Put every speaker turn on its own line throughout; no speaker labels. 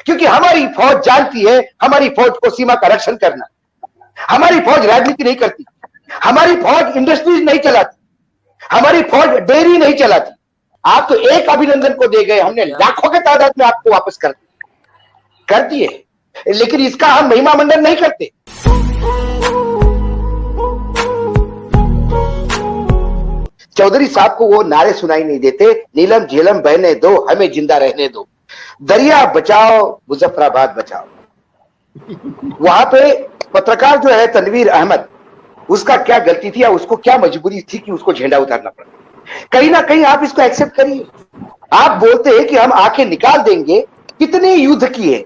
क्योंकि हमारी फौज जानती है हमारी फौज को सीमा का रक्षण करना। हमारी फौज राजनीति नहीं करती, हमारी फौज इंडस्ट्रीज नहीं चलाती, हमारी फौज डेयरी नहीं चलाती। आप तो एक अभिनंदन को दे गए, हमने लाखों के तादाद में आपको वापस कर दिए, लेकिन इसका हम महिमा मंडन नहीं करते। चौधरी साहब को वो नारे सुनाई नहीं देते, नीलम झेलम बहने दो, हमें जिंदा रहने दो, दरिया बचाओ मुजफ्फराबाद बचाओ। वहां पे पत्रकार जो है तनवीर अहमद, उसका क्या गलती थी या उसको क्या मजबूरी थी कि उसको झंडा उतारना पड़ा? कहीं ना कहीं आप इसको एक्सेप्ट करिए। आप बोलते हैं कि हम आंखें निकाल देंगे, कितने युद्ध किए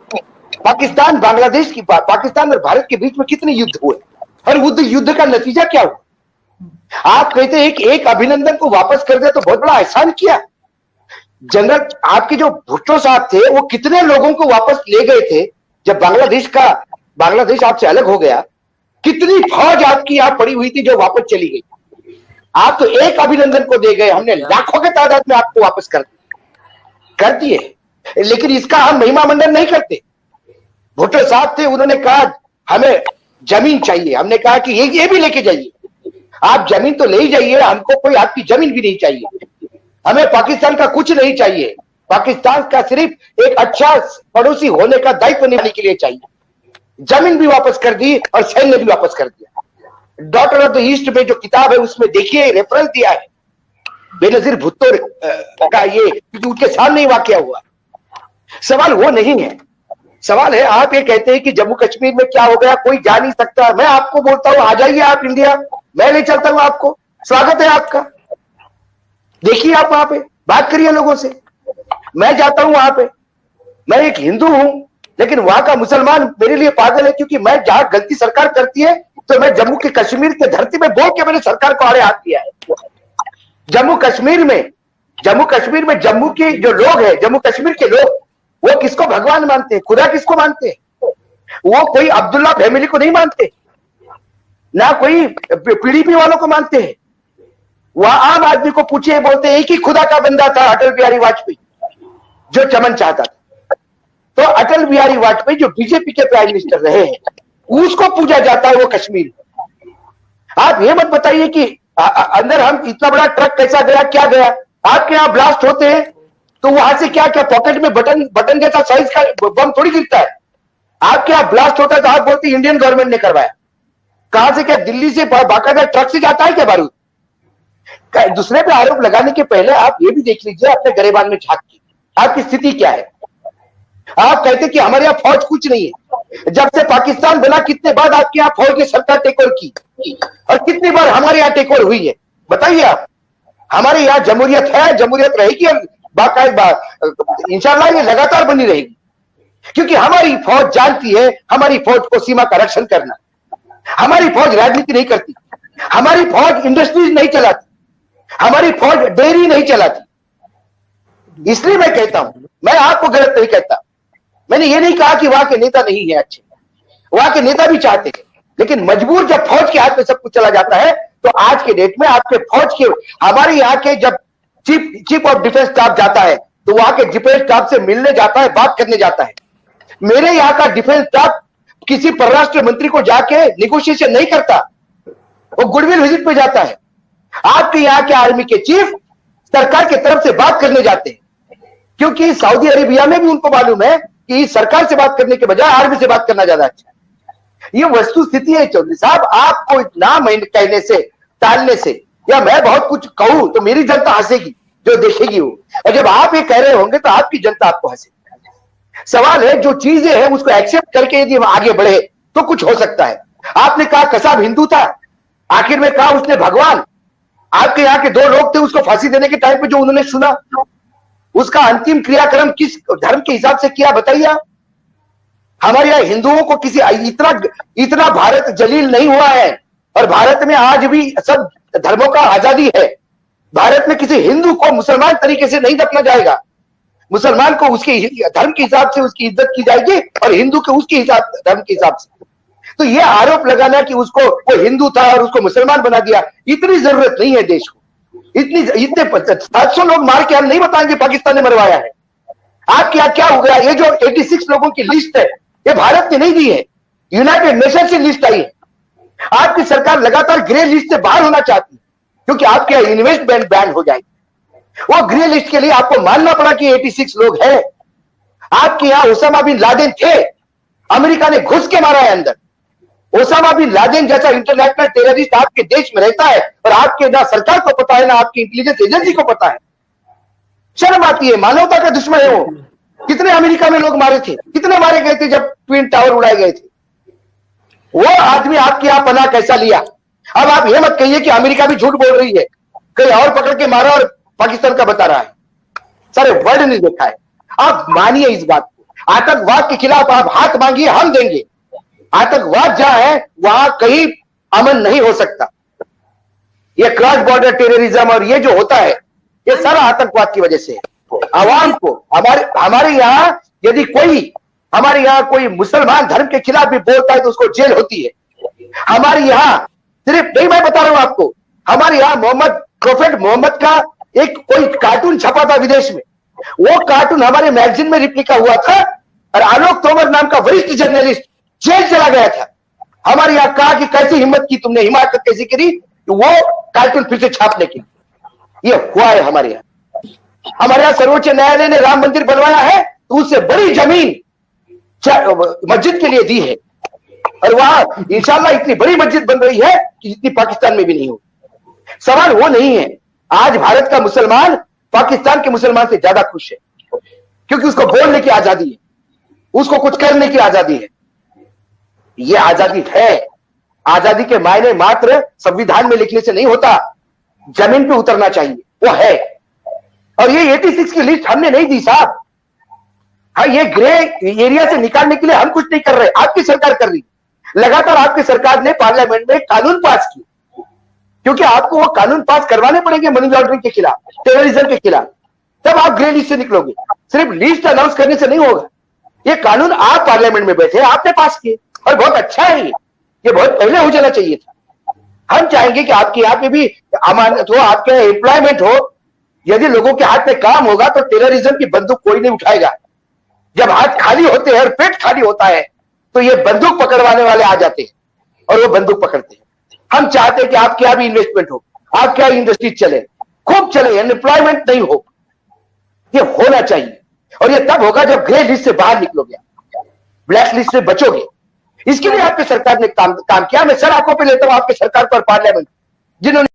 पाकिस्तान बांग्लादेश की, पाकिस्तान और भारत के बीच में कितने युद्ध हुए और युद्ध का नतीजा क्या हुआ? आप कहते हैं कि एक अभिनंदन को वापस कर दे तो बहुत बड़ा एहसान किया। जनरल आपके जो भुट्टो साहब थे वो कितने लोगों को वापस ले गए थे जब बांग्लादेश आपसे अलग हो गया? कितनी फौज आपकी यहां पड़ी हुई थी जो वापस चली गई? आप तो एक अभिनंदन को दे गए, हमने लाखों के तादाद में आपको वापस कर दिए, लेकिन इसका हम महिमा मंडन नहीं करते। भुट्टो साहब थे, उन्होंने कहा हमें जमीन चाहिए, हमने कहा कि ये भी लेके जाइए, आप जमीन तो ले ही जाइए, हमको कोई आपकी जमीन भी नहीं चाहिए, हमें पाकिस्तान का कुछ नहीं चाहिए, पाकिस्तान का सिर्फ एक अच्छा पड़ोसी होने का दायित्व निभाने के लिए चाहिए। जमीन भी वापस कर दी और सैन्य भी वापस कर दिया। डॉटर ऑफ द ईस्ट में जो किताब है उसमें देखिए रेफरेंस दिया है बेनजीर भुट्टो का, ये क्योंकि उनके सामने ही वाकया हुआ। सवाल वो नहीं है, सवाल है आप ये कहते हैं कि जम्मू कश्मीर में क्या हो गया कोई जा नहीं सकता। मैं आपको बोलता हूं आ जाइए आप इंडिया, मैं ले चलता हूं आपको, स्वागत है आपका। देखिए आप वहां पे बात करिए लोगों से। मैं जाता हूं वहां पे, मैं एक हिंदू हूं, लेकिन वहां का मुसलमान मेरे लिए पागल है, क्योंकि मैं जहां गलती सरकार करती है तो मैं जम्मू के कश्मीर के धरती में बोल के मैंने सरकार को आड़े हाथ दिया है। जम्मू कश्मीर में जम्मू के जो लोग हैं, जम्मू कश्मीर के लोग, वो किसको भगवान मानते हैं, खुदा किसको मानते हैं? वो कोई अब्दुल्ला फैमिली को नहीं मानते, ना कोई पीडीपी वालों को मानते हैं। वह आम आदमी को पूछे, बोलते एक ही खुदा का बंदा था अटल बिहारी वाजपेयी, जो चमन चाहता था। तो अटल बिहारी वाजपेयी जो बीजेपी के प्राइम मिनिस्टर रहे हैं, उसको पूजा जाता है वो कश्मीर में। आप ये मत बताइए कि अंदर हम इतना बड़ा ट्रक कैसा गया, क्या गया? आपके यहां ब्लास्ट होते हैं तो वहां से क्या क्या पॉकेट में बटन जैसा साइज का बम थोड़ी गिरता है। आपके यहां ब्लास्ट होता है तो आप बोलते इंडियन गवर्नमेंट ने करवाया। कहां से, क्या दिल्ली से बाकायदा ट्रक से जाता है क्या बारूद? दूसरे पे आरोप लगाने के पहले आप ये भी देख लीजिए अपने गरेबान में झांक के आपकी स्थिति क्या है। आप कहते कि हमारे यहाँ फौज कुछ नहीं है। जब से पाकिस्तान बना कितने बार आपके यहाँ फौज की सरकार टेक ओवर की और कितनी बार हमारे यहाँ टेक ओवर हुई है? बताइए आप। हमारे यहाँ जमहूरियत है, जमहूरियत रहेगी और बाकायदा इंशाल्लाह ये लगातार बनी रहेगी, क्योंकि हमारी फौज जानती है हमारी फौज को सीमा का रक्षण करना। हमारी फौज राजनीति नहीं करती, हमारी फौज इंडस्ट्रीज नहीं चलाती, हमारी फौज डेयरी नहीं चलाती। इसलिए मैं कहता हूं, मैं आपको गलत नहीं कहता, मैंने ये नहीं कहा कि वहां के नेता नहीं है अच्छे, वहां के नेता भी चाहते हैं, लेकिन मजबूर जब फौज के हाथ में सब कुछ चला जाता है तो आज के डेट में आपके फौज के, हमारे यहाँ के जब चीफ ऑफ डिफेंस स्टाफ जाता है तो वहां के डिफेंस स्टाफ से मिलने जाता है, बात करने जाता है। मेरे यहाँ का डिफेंस स्टाफ किसी परराष्ट्र मंत्री को जाके निगोशिएशन नहीं करता, वो गुडविल विजिट पे जाता है। आपके यहाँ के आर्मी के चीफ सरकार की तरफ से बात करने जाते हैं, क्योंकि सऊदी अरेबिया में भी उनको मालूम है कि सरकार से बात करने के बजाय आर्मी से बात करना ज्यादा अच्छा है। ये वस्तु स्थिति है चौधरी साहब। आपको इतना कहने से, टालने से, या मैं बहुत कुछ कहूं तो मेरी जनता हंसेगी जो देखेगी वो, और जब आप ये कह रहे होंगे तो आपकी जनता आपको हंसेगी। सवाल है जो चीजें हैं उसको एक्सेप्ट करके यदि हम आगे बढ़े तो कुछ हो सकता है। आपने कहा कसाब हिंदू था, आखिर में कहा उसने भगवान। आपके यहाँ के दो लोग थे, उसको फांसी देने के टाइम पे जो उन्होंने सुना, उसका अंतिम क्रियाक्रम किस धर्म के हिसाब से किया बताइए आप। हमारे यहाँ हिंदुओं को किसी इतना भारत जलील नहीं हुआ है, और भारत में आज भी सब धर्मों का आजादी है। भारत में किसी हिंदू को मुसलमान तरीके से नहीं दफना जाएगा। मुसलमान को उसके धर्म के हिसाब से उसकी इज्जत की जाएगी और हिंदू को उसके हिसाब धर्म के हिसाब से। तो यह आरोप लगाना कि उसको वो हिंदू था और उसको मुसलमान बना दिया, इतनी जरूरत नहीं है देश को। इतने 700 लोग मार के हम नहीं बताएंगे पाकिस्तान ने मरवाया है। आपके यहाँ क्या हो गया? ये जो 86 लोगों की लिस्ट है, ये भारत ने नहीं दी है, यूनाइटेड नेशन से लिस्ट आई है। आपकी सरकार लगातार ग्रे लिस्ट से बाहर होना चाहती है, क्योंकि आपके यहाँ इन्वेस्टमेंट बैन हो जाएगी। वो ग्रे लिस्ट के लिए आपको मानना पड़ा कि 86 लोग हैं। आपके यहाँ ओसामा बिन लादेन थे, अमेरिका ने घुस के मारा है अंदर। ओसामा बिन लादेन जैसा इंटरनेशनल टेररिस्ट आपके देश में रहता है, और आपके ना सरकार को पता है ना आपकी इंटेलिजेंस एजेंसी को पता है। शर्म आती है, मानवता का दुश्मन है वो। कितने अमेरिका में लोग मारे थे, कितने मारे गए थे जब ट्विन टावर उड़ाए गए थे। वो आदमी आपके यहां पनाह कैसा लिया? अब आप ये मत कहिए कि अमेरिका भी झूठ बोल रही है, कहीं और पकड़ के मारा और पाकिस्तान का बता रहा है। सारे वर्ल्ड ने देखा है। आप मानिए इस बात को। आतंकवाद के खिलाफ आप हाथ मांगिए, हम देंगे। आतंकवाद जहां है वहां कहीं अमन नहीं हो सकता। ये क्रॉस बॉर्डर टेररिज्म और ये जो होता है, ये सारा आतंकवाद की वजह से है। आवाम को हमारे यहां यदि कोई हमारे यहां कोई मुसलमान धर्म के खिलाफ भी बोलता है तो उसको जेल होती है। हमारे यहां सिर्फ नहीं, मैं बता रहा हूं आपको, हमारे यहां प्रोफेट मोहम्मद का एक कोई कार्टून छपा था विदेश में। वो कार्टून हमारे मैगजीन में रिप्लिका हुआ था और आलोक तोमर नाम का वरिष्ठ जर्नलिस्ट जेल चला गया था। हमारे यहां कहा कि कैसी हिम्मत की तुमने, हिमाकत कैसी करी वो कार्टून फिर से छापने की। ये हुआ है हमारे यहां। हमारे यहां सर्वोच्च न्यायालय ने राम मंदिर बनवाया है तो उससे बड़ी जमीन मस्जिद के लिए दी है, और वहां इंशाल्लाह इतनी बड़ी मस्जिद बन रही है कि जितनी पाकिस्तान में भी नहीं हो। सवाल वो नहीं है। आज भारत का मुसलमान पाकिस्तान के मुसलमान से ज्यादा खुश है, क्योंकि उसको बोलने की आजादी है, उसको कुछ करने की आजादी है। ये आजादी है। आजादी के मायने मात्र संविधान में लिखने से नहीं होता, जमीन पे उतरना चाहिए, वो है। और ये 86 की लिस्ट हमने नहीं दी साहब। हाँ, ये ग्रे एरिया से निकालने के लिए हम कुछ नहीं कर रहे, आपकी सरकार कर रही। लगातार आपकी सरकार ने पार्लियामेंट में कानून पास किए, क्योंकि आपको वो कानून पास करवाने पड़ेंगे मनी लॉन्ड्रिंग के खिलाफ, टेररिज्म के खिलाफ, तब आप ग्रे लिस्ट से निकलोगे। सिर्फ लिस्ट अनाउंस करने से नहीं होगा। ये कानून आप पार्लियामेंट में बैठे, आपने पास किए, और बहुत अच्छा है। ये बहुत पहले हो जाना चाहिए था। हम चाहेंगे कि आपके यहाँ पे भी अमानत हो, आपके एम्प्लॉयमेंट हो। यदि लोगों के हाथ में काम होगा तो टेररिज्म की बंदूक कोई नहीं उठाएगा। जब हाथ खाली होते हैं और पेट खाली होता है तो ये बंदूक पकड़वाने वाले आ जाते हैं और वो बंदूक पकड़ते हैं। हम चाहते हैं कि आपके यहाँ भी इन्वेस्टमेंट हो, आपके यहाँ इंडस्ट्री चले, खूब चले, अनएम्प्लॉयमेंट नहीं हो। ये होना चाहिए, और ये तब होगा जब ग्रे लिस्ट से बाहर निकलोगे, ब्लैक लिस्ट से बचोगे। इसके लिए आपकी सरकार ने काम किया। मैं सर आंखों पे लेता हूं आपकी सरकार पर, पार्लियामेंट जिन्होंने